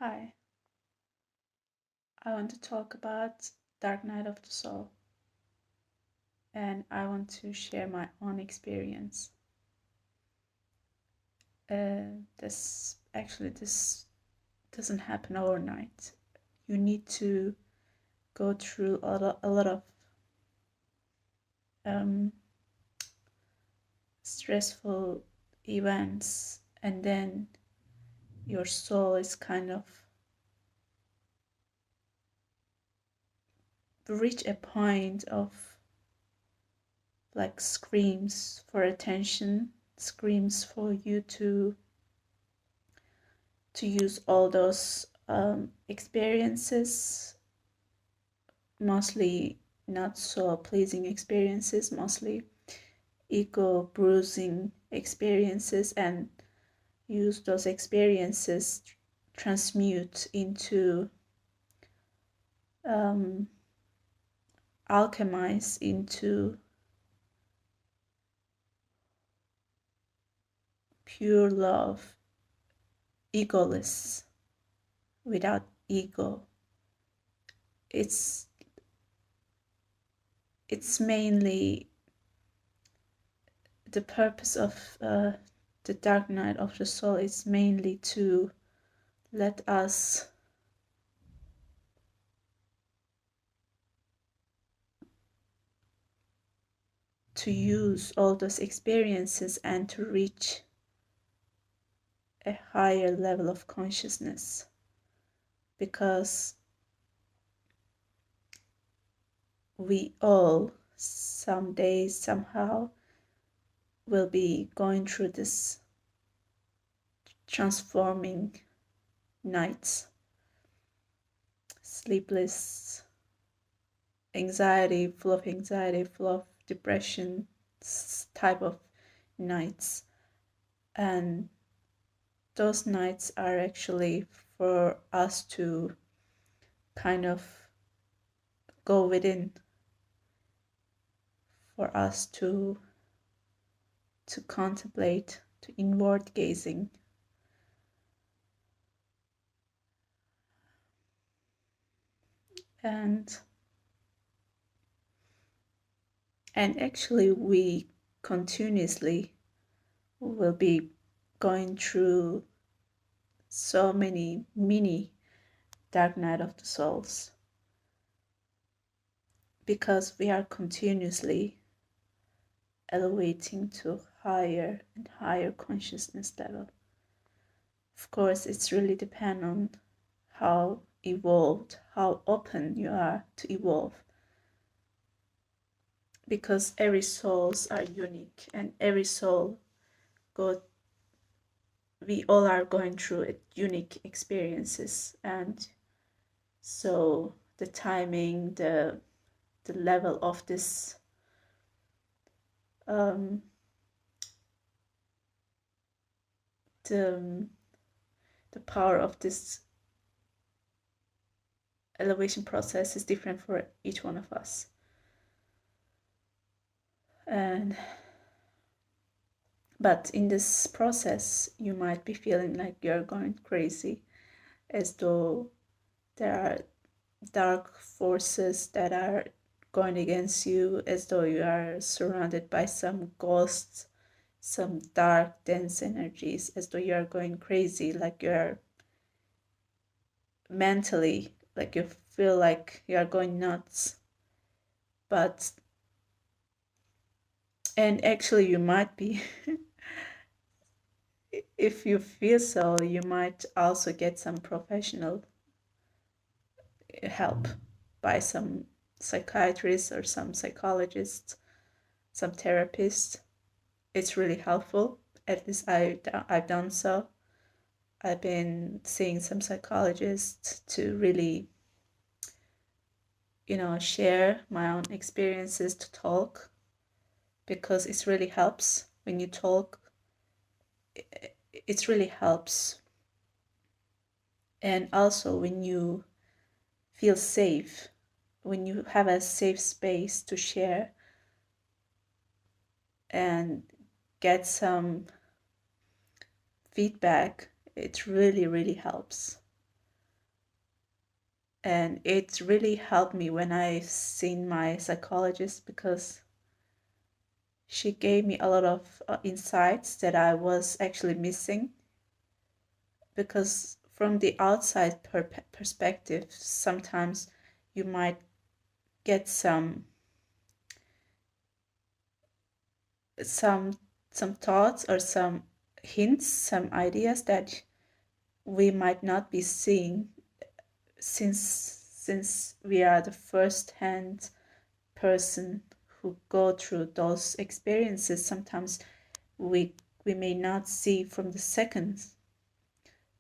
Hi, I want to talk about Dark Night of the Soul, and I want to share my own experience. This doesn't happen overnight. You need to go through a lot of um, stressful events, and then your soul is kind of reach a point of like screams for attention, screams for you to use all those experiences, mostly not so pleasing experiences, mostly ego bruising experiences, and use those experiences transmute into um, alchemize into pure love, egoless, without ego. It's it's mainly the purpose of the dark night of the soul is mainly to let us to use all those experiences and to reach a higher level of consciousness, because we all someday somehow will be going through this transforming nights, sleepless, anxiety, full of depression type of nights. And those nights are actually for us to kind of go within, for us to contemplate, to inward gazing. And actually we continuously will be going through so many mini dark night of the souls, because we are continuously elevating to higher and higher consciousness level. Of course, it's really depend on how evolved, how open you are to evolve, because every souls are unique, and every soul go we all are going through unique experiences. And so the timing, the level of this um, the the power of this elevation process is different for each one of us. And but in this process you might be feeling like you're going crazy, as though there are dark forces that are going against you, as though you are surrounded by some ghosts, some dark dense energies, as though you are going crazy, like you're mentally, like you feel like you are going nuts. But and actually you might be if you feel so, you might also get some professional help by some psychiatrists or some psychologists, some therapists. It's really helpful. At least I've done so. I've been seeing some psychologists to really, share my own experiences, to talk, because it really helps when you talk. It really helps. And also when you feel safe, when you have a safe space to share and get some feedback, it really, really helps. And it really helped me when I seen my psychologist, because she gave me a lot of insights that I was actually missing. Because from the outside perspective, sometimes you might get some some thoughts or some hints, some ideas that we might not be seeing, since we are the first hand person who go through those experiences. Sometimes we we may not see from the second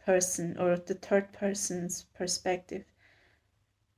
person or the third person's perspective,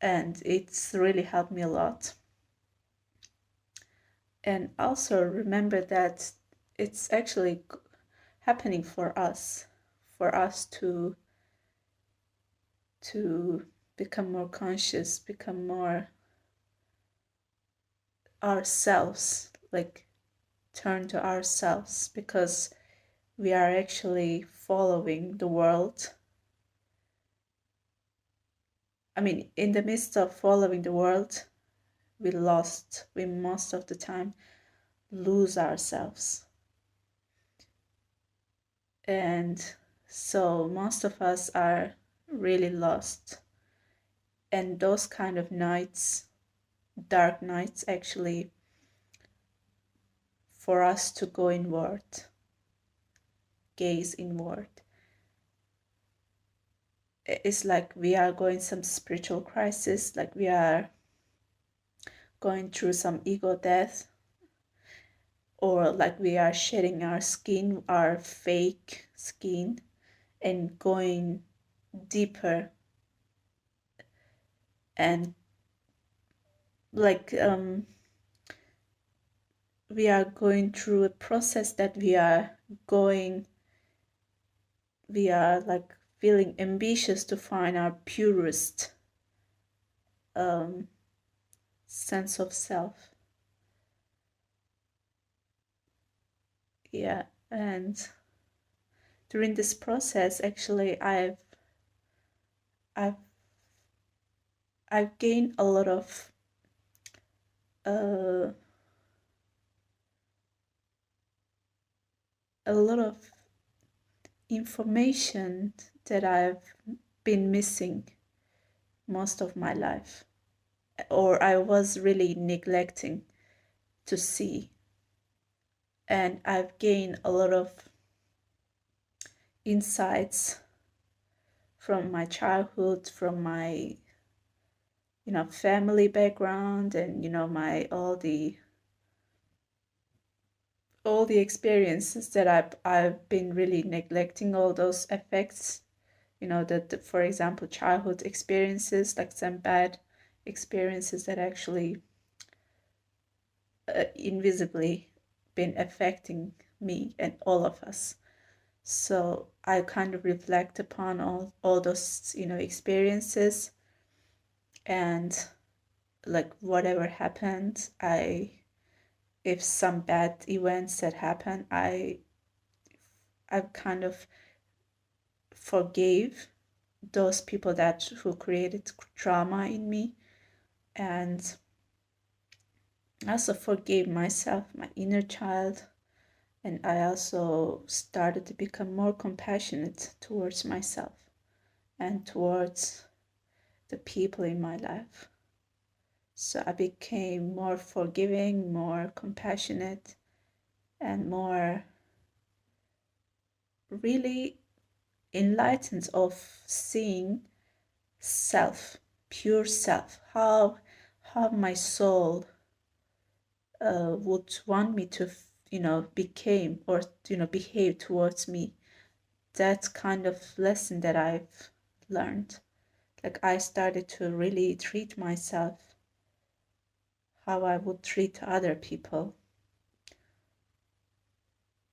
and it's really helped me a lot. And also remember that it's actually happening for us to become more conscious, become more ourselves, like turn to ourselves, because we are actually following the world. I mean, in the midst of following the world, we most of the time lose ourselves. And so most of us are really lost. And those kind of nights, dark nights, actually, for us to go inward, gaze inward. It's like we are going some spiritual crisis, like we are going through some ego death, or like we are shedding our skin, our fake skin, and going deeper, and like we are going through a process that we are like feeling ambitious to find our purest um, sense of self. Yeah, and during this process, actually, I've I've gained uh, a lot of information that I've been missing most of my life, or I was really neglecting to see. And I've gained a lot of insights from my childhood, from my family background, and my all the experiences that I've been really neglecting, all those effects, that, for example, childhood experiences, like some bad experiences that actually invisibly been affecting me and all of us. So I kind of reflect upon all those experiences, and like whatever happened, if some bad events that happen, I kind of forgave those people who created trauma in me, and I also forgave myself, my inner child, and I also started to become more compassionate towards myself and towards the people in my life. So I became more forgiving, more compassionate, and more really enlightened of seeing self, pure self, how my soul would want me to became or behave towards me. That kind of lesson that I've learned. Like I started to really treat myself how I would treat other people,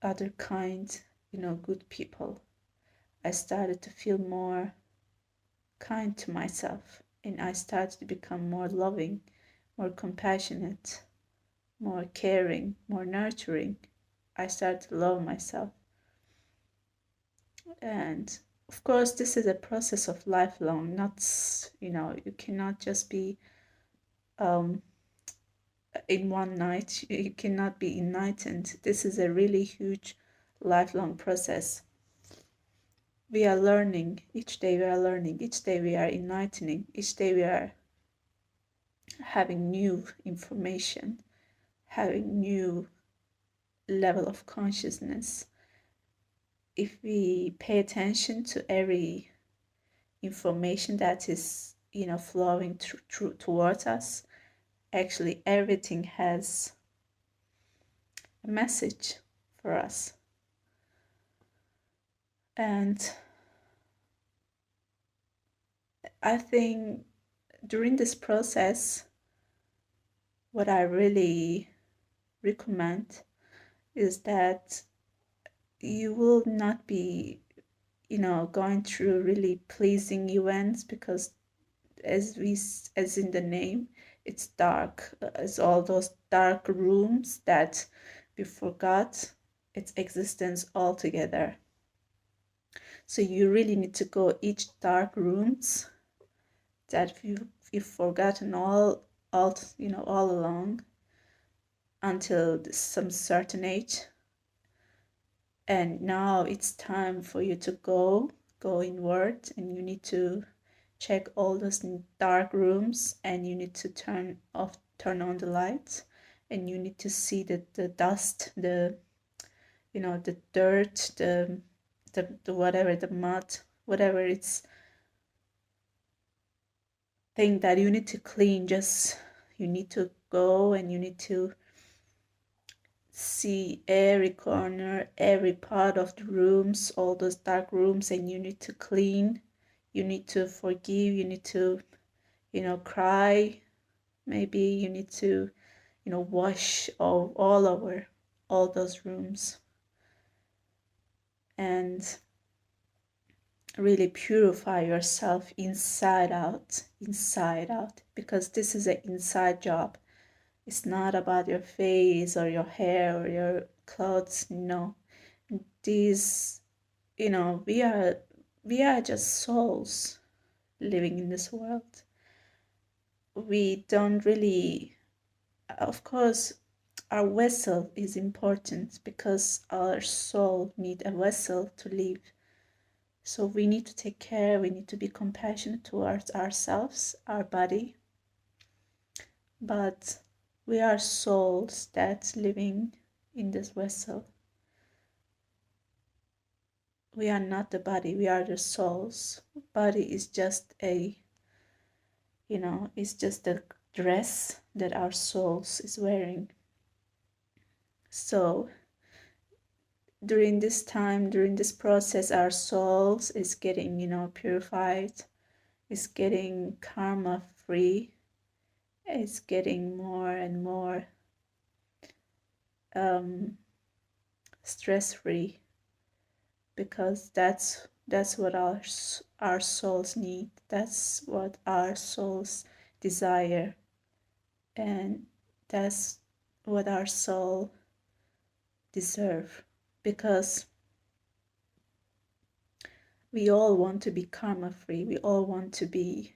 other kind, good people. I started to feel more kind to myself, and I started to become more loving, more compassionate, more caring, more nurturing. I started to love myself. And Of course, this is a process of lifelong, not, you cannot just be um, in one night, you cannot be enlightened. This is a really huge lifelong process. We are learning, each day we are learning, each day we are enlightening, each day we are having new information, having new level of consciousness. If we pay attention to every information that is, flowing through towards us, actually everything has a message for us. And I think during this process, what I really recommend is that you will not be, going through really pleasing events, because as in the name, it's dark. It's all those dark rooms that we forgot its existence altogether. So you really need to go each dark rooms that you've forgotten all along, until some certain age. And now it's time for you to go inward, and you need to check all those dark rooms, and you need to turn on the lights, and you need to see the dust, the dirt, the whatever, the mud, whatever it's thing that you need to clean. Just you need to go, and you need to see every corner, every part of the rooms, all those dark rooms, and you need to clean, you need to forgive, you need to cry, maybe you need to wash all over all those rooms, and really purify yourself inside out, because this is an inside job. It's not about your face or your hair or your clothes. No, these, we are just souls living in this world. We don't really, of course, our vessel is important, because our soul need a vessel to live. So we need to take care, we need to be compassionate towards ourselves, our body. But we are souls that's living in this vessel. We are not the body, we are the souls. Body is just it's just a dress that our souls is wearing. So during this time, during this process, our souls is getting, purified, is getting karma free, is getting more and more stress free, because that's what our souls need, that's what our souls desire, and that's what our soul deserve, because we all want to be karma free, we all want to be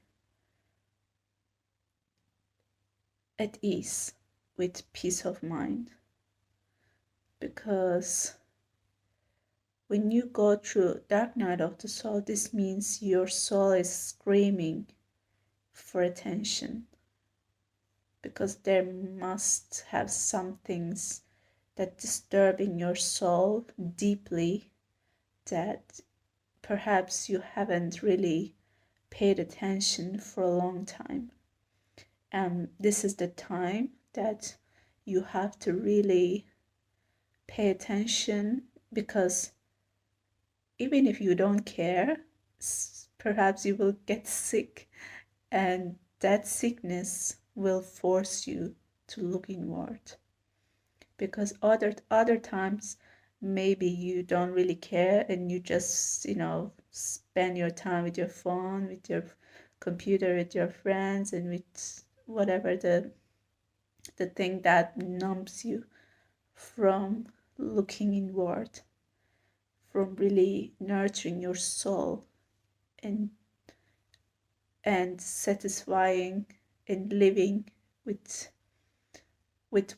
at ease with peace of mind. Because when you go through dark night of the soul, this means your soul is screaming for attention, because there must have some things that disturbing your soul deeply, that perhaps you haven't really paid attention for a long time. And this is the time that you have to really pay attention, because even if you don't care, perhaps you will get sick, and that sickness will force you to look inward. Because other times maybe you don't really care, and you just spend your time with your phone, with your computer, with your friends, and with whatever the thing that numbs you from looking inward, from really nurturing your soul and satisfying and living with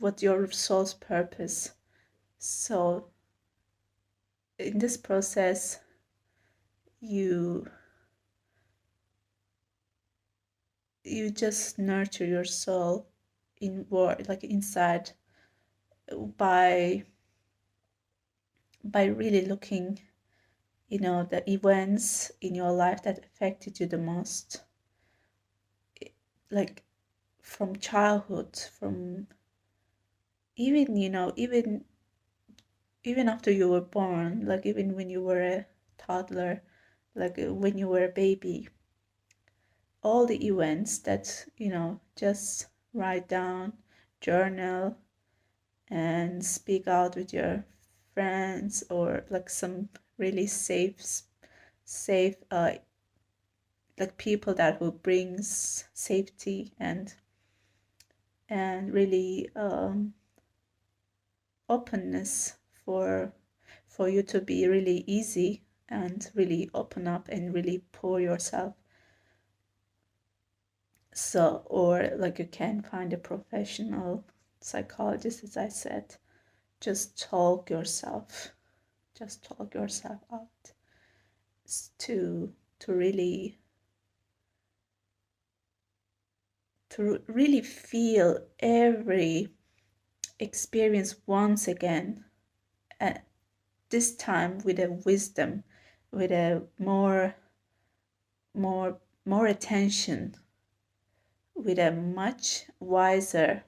what your soul's purpose. So in this process, you just nurture your soul inward, like inside, by really looking, the events in your life that affected you the most, like from childhood, from even, even after you were born, like even when you were a toddler, like when you were a baby, all the events that, just write down, journal, and speak out with your friends, or like some really safe like people that who brings safety and really openness for you to be really easy and really open up and really pour yourself. So, or like you can find a professional psychologist, as I said, just talk yourself out to really feel every experience once again, at this time with a wisdom, with a more attention, with a much wiser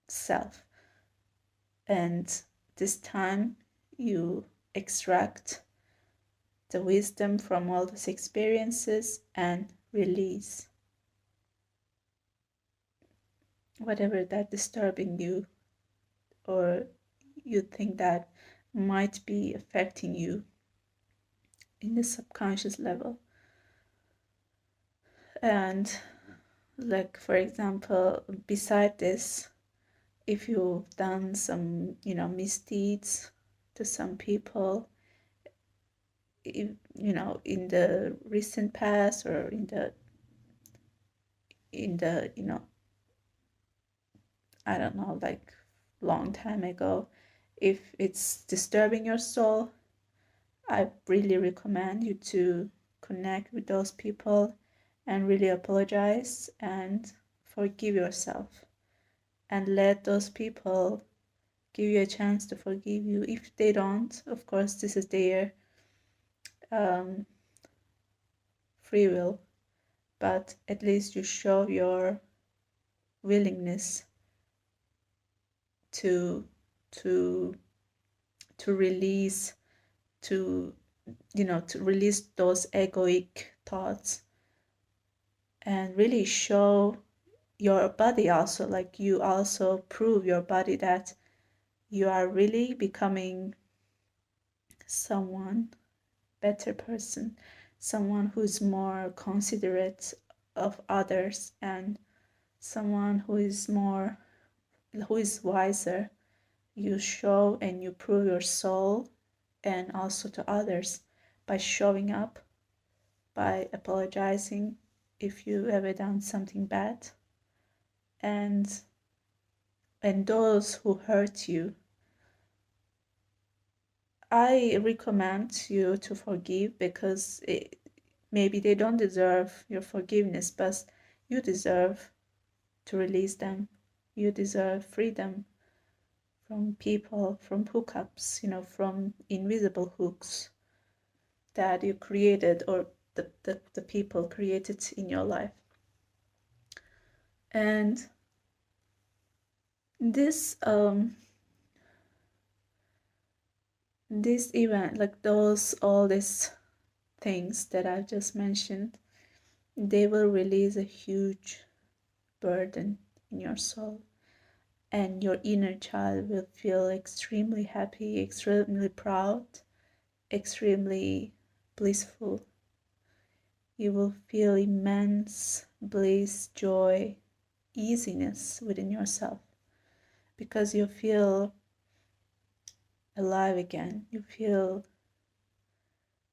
self. And this time you extract the wisdom from all those experiences and release whatever that disturbing you, or you think that might be affecting you in the subconscious level. And like, for example, beside this, if you've done some, misdeeds to some people, if, in the recent past, or in the I don't know, like long time ago, if it's disturbing your soul, I really recommend you to connect with those people and really apologize and forgive yourself, and let those people give you a chance to forgive you. If they don't, of course, this is their um, free will, but at least you show your willingness to to release, to to release those egoic thoughts, and really show your body also, like you also prove your body that you are really becoming someone better person, someone who's more considerate of others, and someone who is wiser. You show and you prove your soul, and also to others, by showing up, by apologizing if you ever done something bad, and those who hurt you, I recommend you to forgive, because maybe they don't deserve your forgiveness, but you deserve to release them. You deserve freedom from people, from hookups, from invisible hooks that you created, or the people created in your life. And this event, like all these things that I've just mentioned, they will release a huge burden in your soul, and your inner child will feel extremely happy, extremely proud, extremely blissful. You will feel immense bliss, joy, easiness within yourself, because you feel alive again. You feel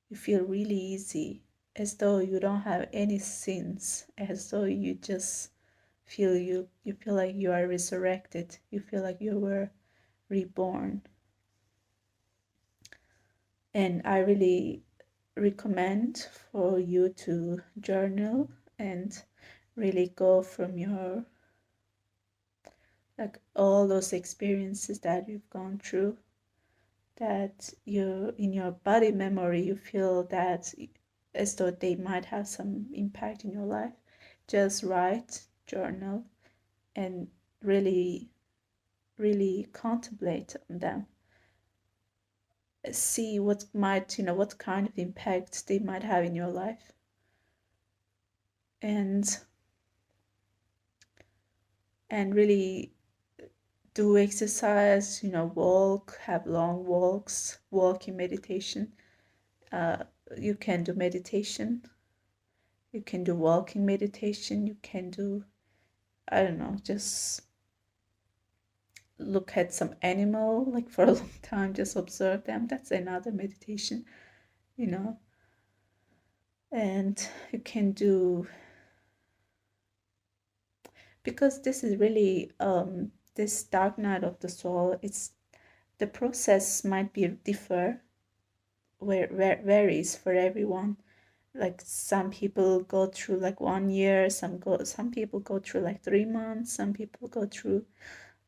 you feel really easy, as though you don't have any sins, as though you just you feel like you are resurrected, you feel like you were reborn. And I really recommend for you to journal and really go from your, like, all those experiences that you've gone through, that you in your body memory you feel that as though they might have some impact in your life. Just write, journal, and really really contemplate on them. See what might, what kind of impact they might have in your life. And really do exercise, walk, have long walks, walking meditation. You can do meditation, you can do walking meditation, you can do, I don't know, just look at some animal like for a long time, just observe them. That's another meditation, you know. And you can do, because this is really this dark night of the soul, it's the process might be differ, where varies for everyone. Like some people go through like 1 year, some people go through like 3 months, some people go through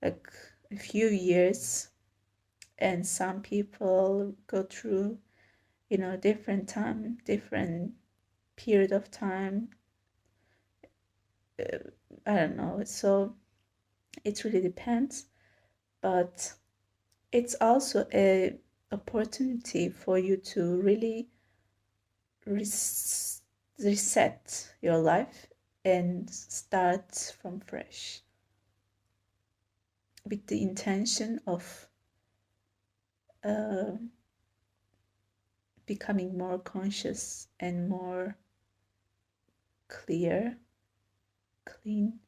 like a few years, and some people go through, different time, different period of time. I don't know. So it really depends, but it's also a opportunity for you to really reset your life and start from fresh, with the intention of uh, becoming more conscious and more clear, clean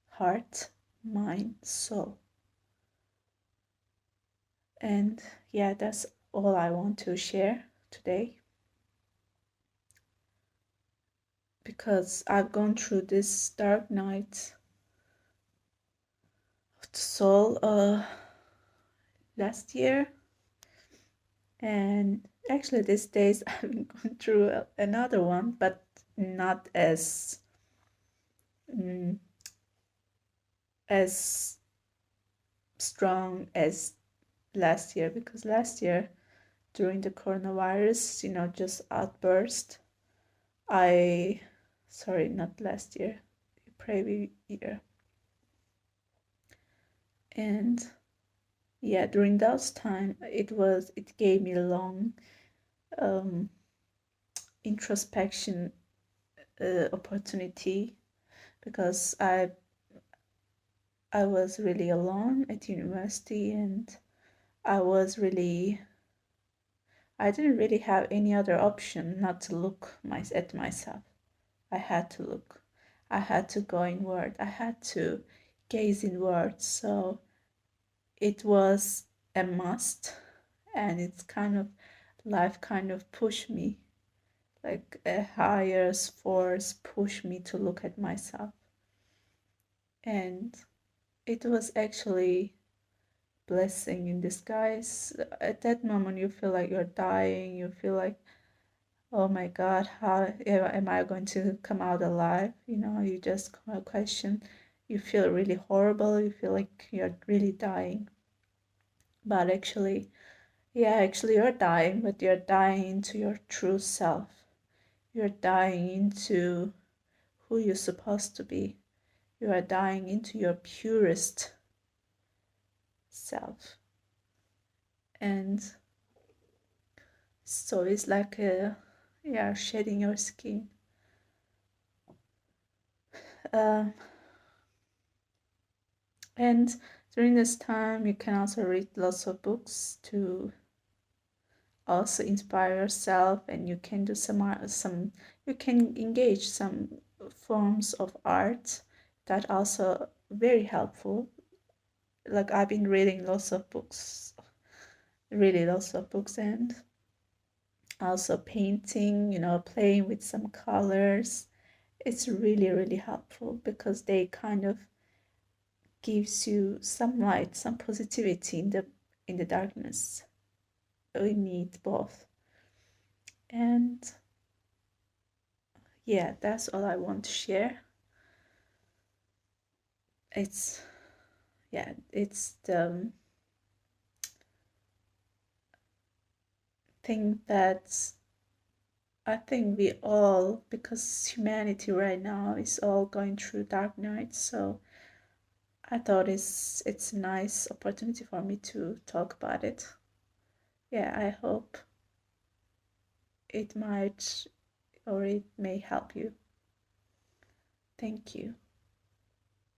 heart, mind, soul. And yeah, that's all I want to share today, because I've gone through this dark night of the soul last year, and actually these days I've been going through another one, but not as as strong as last year, because last year during the coronavirus, just outburst, sorry, not last year, previous year. And yeah, during those time, it gave me a long introspection opportunity, because I was really alone at university, and I didn't really have any other option not to look at myself. I had to look. I had to go inward. I had to gaze inward. So it was a must, and it's kind of, life kind of pushed me, like a higher force pushed me to look at myself. And it was actually blessing in disguise. At that moment you feel like you're dying, you feel like, oh my God, how am I going to come out alive? You just question, you feel really horrible, you feel like you're really dying. But actually, you're dying, but you're dying into your true self. You're dying into who you're supposed to be. You are dying into your purest self. And so it's like shedding your skin. Um, and during this time, you can also read lots of books to also inspire yourself, and you can do you can engage some forms of art that also very helpful. Like I've been reading lots of books, really lots of books, and Also painting, playing with some colors. It's really, really helpful because they kind of gives you some light, some positivity in the darkness. We need both. And yeah, that's all I want to share. It's yeah, it's the thing that I think we all, because humanity right now is all going through dark nights, so I thought it's a nice opportunity for me to talk about it. Yeah, I hope it might or it may help you. Thank you.